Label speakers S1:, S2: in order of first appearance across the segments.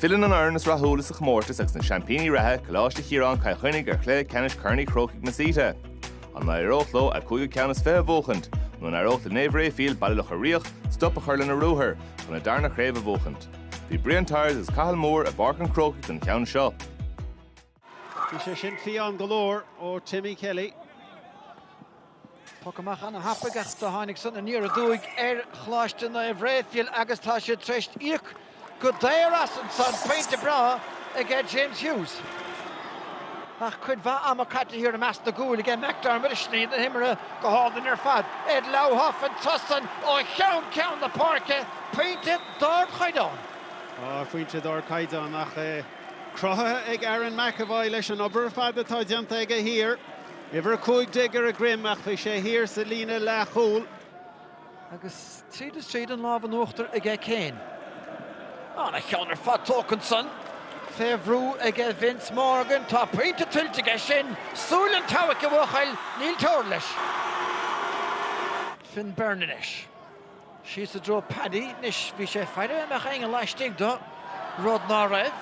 S1: Fillin an Ernest Raphaels a chmórtas agus na champíní rathe Coláiste Chiaráin Chrócaigh clé ceannais Kearney Croke na Seinnteoir. An na Irochlo a cúig ceannais fé bhóchant, nó na Iroch le Naomh Raphael bailach a riach, stop a churlan a rúthair, an na darna chréibh bhóchant. Bhí Breathnaigh is cahal mór a barcan Croke an ceann seo.
S2: Bhí sé sin fián golóir ó Timmy Kelly.
S3: Pogamach an a hapagach do hánig san a níor a dúig chláiste Naomh Raphael agus tá sé treist íoc go déras an san peinte bra ag James Hughes. Ach chud bha am a caite hir a meas na gúil ag McDermott a sníad na himre go hádan ar fad. Ed Lauhoff an tusan ó ceann na parke peinte dár chaidán.
S2: Fuinte dár chaidán ach crotha ag Aaron McAvoy leis an obair fad atá dianta ag a hir. Iver cúig digger a grim ach bhí sé hir sa lína le chúl.
S3: Agus tríd an láb an uachtar ag Céin. Na cheann ar fad tócan san. Féhrú ag Vince Morgan tá peinte tuilte ag sin. Súlan táhaigh go bhchail níl tóir leis. Finn Bernanis. Síos a dro Paddy nis bhí sé feidir amach ein leistigh do Rod ná raibh.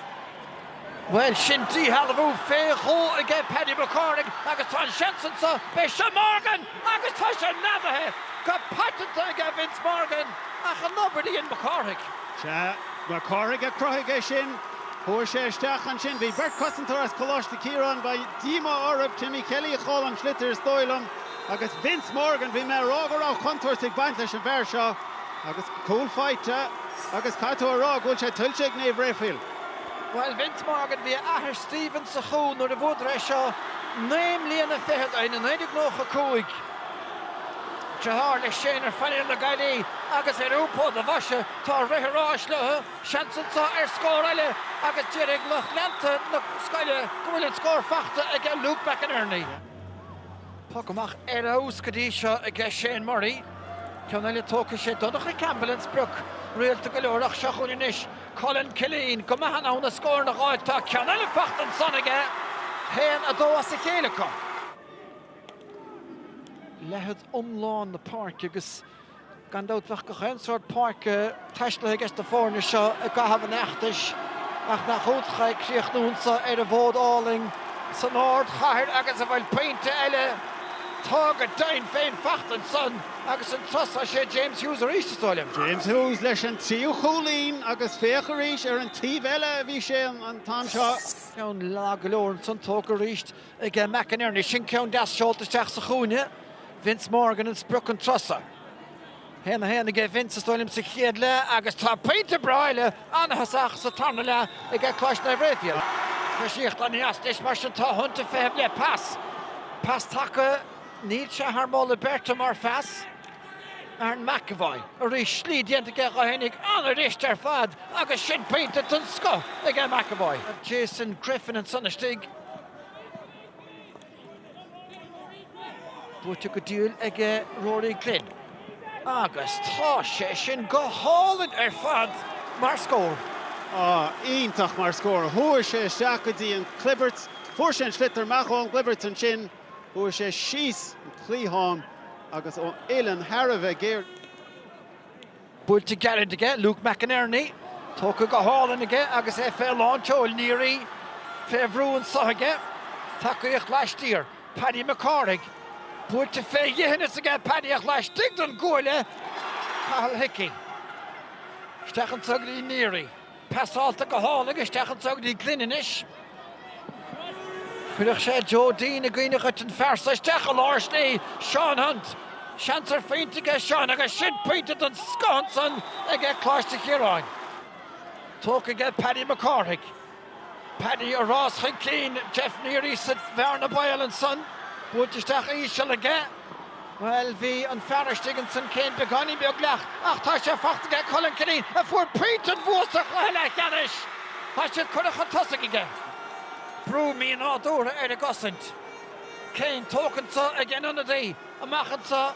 S3: Well, Shinty Halaboo fé chó ag Paddy McCormick agus tá Shenson sa be se Morgan agus tá sé nabathe go patanta ag Vince Morgan ach an nobody in McCormick.
S2: Se McCormick a Chrócaigh sin thuair sé isteach an sin bhí Bert Cossentor as Coláiste Chiaráin ba díma orb Timmy Kelly a cháil an slitter stoilm agus Vince Morgan bhí me rágar á chuntúir sig baint leis an bheir seo agus cool fighte agus caitú a rá gúil sé tuilte ag Naomh Raphael.
S3: Well, Vince Morgan bhí ahar Stephen sa chún nó a bhúdra seo 9 líana feithead ein an 90 cúig. Jahar le sin ar fanil na gailí agus rúpó na bhaise tá rithráis lethe Shenson sa scór eile agus deireadh le lenta na scoile go bhfuil an scór fachta ag Luke McInerney. Pogamach ús go dtí seo ag Shane Murray. Ceann eile tóca sé dodach ag Campbell Innsbruck rialta go leorach seo chuin inis Colin Killeen go maithe ná na scór na gáil tá ceann eile fachtan san aige héan a dó as a chéile có. Lehead iomlán na park agus gandótfach go chéansort park teisle ag esta fórne seo a gahabh an eachtais ach na Chrócaigh críochnúnsa ar a bhód áling san áard chair agus a bhfuil peinte eile tágad dain féin fachtan san agus an trosa sé James Hughes ar ístastáilm.
S2: James Hughes leis an tíú choulín agus féchar ríis ar an tíh eile bhí sé an tám seo.
S3: Ceann lá go leor an san tóca ríist ag McInerney sin ceann deas seoltasteach sa chúine. Vince Morgan an Innsbruck an trosa. Héna ag Vince stáilm sa chéad le agus tá peinte braile anthasach sa tarna le ag Coláiste Naomh Raphael. Tá síocht an iastais mar sin tá hunta féh le pass. Pass taca níl se harmála berta mar fas ar McAvoy a rís slí dianta ag Chrócaigh an a rist ar fad agus sin peinte tun sco ag McAvoy. Jason Griffin an Sunnastig. Búte go dúil ag Rory Glynn. Agus tá sé sin go hálan ar fad mar scór.
S2: Ítach mar scór. Thuair sé isteach go dtí an Clibbert. Fuair sé an slitter meachán Clibbert an sin. Thuair sé síos an clíthán agus ó Éileann Harabh géir.
S3: Búte garad aige Luke McInerney. Tóca go hálan aige agus féileán teoil níorí féhrú an sothige. Tacaíocht leistír Paddy McCormick. Búte fé dhéhannas aige Paddy ach leistigh don gúile Cathal Hickey. Steach an tugadí níorí. Passáilta go hála agus steach an tugadí Glynninis. Chuireach sé Joe Dean a gcuine chuit an fersa steach a láirsnaí Sean Hunt. Seansar féinte aige Sean agus sin peinte don scon san ag Coláiste Chiaráin. Tóca aige Paddy McCormick. Paddy a rás chuig clean Jeff Neary sa bhearna bail an son. Búteisteach ísisiil aige. Well, bhí an fearstigan san cén beganí beag leach ach tá sé fachta aige Colin Killeen a fuair peinte an bhuasach le cheannais. Tá sé chuireach an tosaigh aige. Brú mí an ádúra ar a gosint. Cén tócansa ag anonadaí amachchansa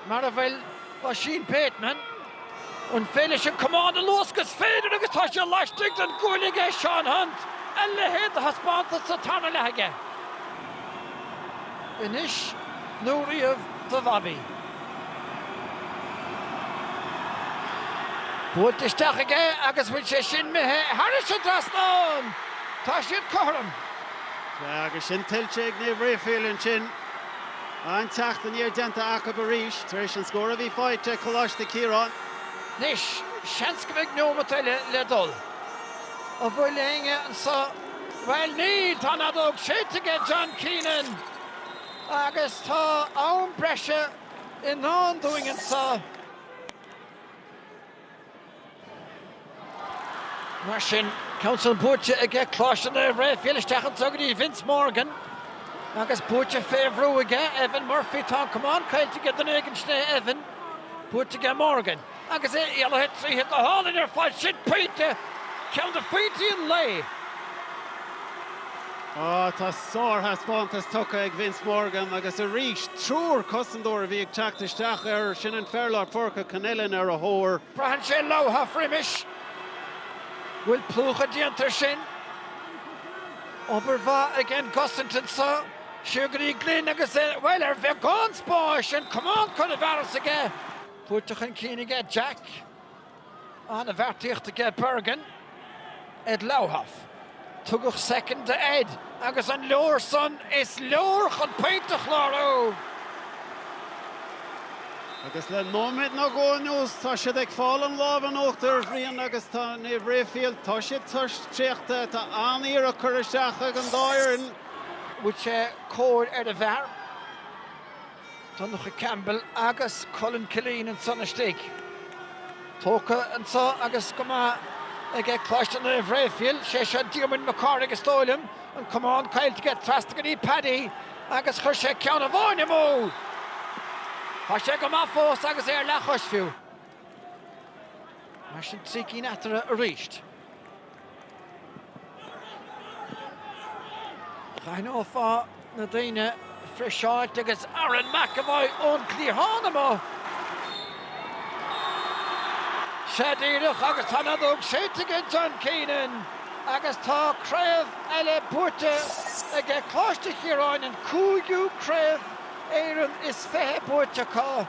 S3: mar a bhfuil Sheen Bateman an féile sin cumán an loscas féidir agus tá sé leistigh don gúil aige Sean Hunt a lehéad a haspánta sa tarna le aige. Inis Núriamh de Bhabí. Buaicphointí isteach aige agus bhfuil sé sin mithe Harris sé drasnán. Tá siad corm.
S2: Agus sin tiltte ag Naomh Raphael an sin. An teachta níor denta aca baríis, tar éis an scóra bhí fáilte choláiste Chieráin.
S3: Nis, seans go bheith Naomh le dul. A bhfuil inge an sa, well ní tá nadóg séitige John Keenan. Agus tá ann breise in ná doing an sa. Mar sin, Council Buaicphointí aige clár an Raphael isteach an tugadí Vince Morgan. Agus Buaicphointí féhrú aige, Evan Murphy tá cumán cailtige den éigen sné Evan. Buaicphointí aige Morgan. Agus ialthe tríthe go hálainn ar fáil sin pointe. Ceann de faointí an lei.
S2: Tá sár spántas tucha ag Vince Morgan agus a rís trúr cosandóir a bhí ag teachta isteach ar sin an fearlár porca canilin ar a thóir.
S3: Brahan sé láha frimis. Bhfuil plúcha díantar sin. Obair bha again Gossinton sa. Siúgarí glín agus well ar bheith gán spáis sin cumán chun a bheras aige. Buaicphointí an cíine aige Jack. An a bheartíocht aige Bergen. Ed Lauhaf. Tugach second to Ed. Agus an leor son is leor chun pointe chlár.
S2: Agus le nóid ná ggóniús tá siad ag fáil an láb an óachtar bhríon agus tá Naomh Raphael tá siad tríochta tá aníar a chur isteach ag an dáir.
S3: Bhfuil sé cóir ar a bhear. Donnacha Campbell agus Colin Killeen an son istigh. Tóca an sa agus go maith ag cláiste Naomh Raphael, sé se Diarmaid McCarr agus tóilm an cumán cailtige trasta go ní Paddy agus chuir sé ceann a bháine mó. Tá sé go maith fós agus ar lechos fiú. Mar sin trícín atara a ríist. Chain ó fá na daine freiseáilt agus Aaron McAvoy ón clíhána mo. Sé díreach agus tá nadóg séitige John Keenan agus tá craibh eile Buaicphointí ag cláiste Chiaráin an cúigiú craibh éireann is fethe Buaicphointí cá.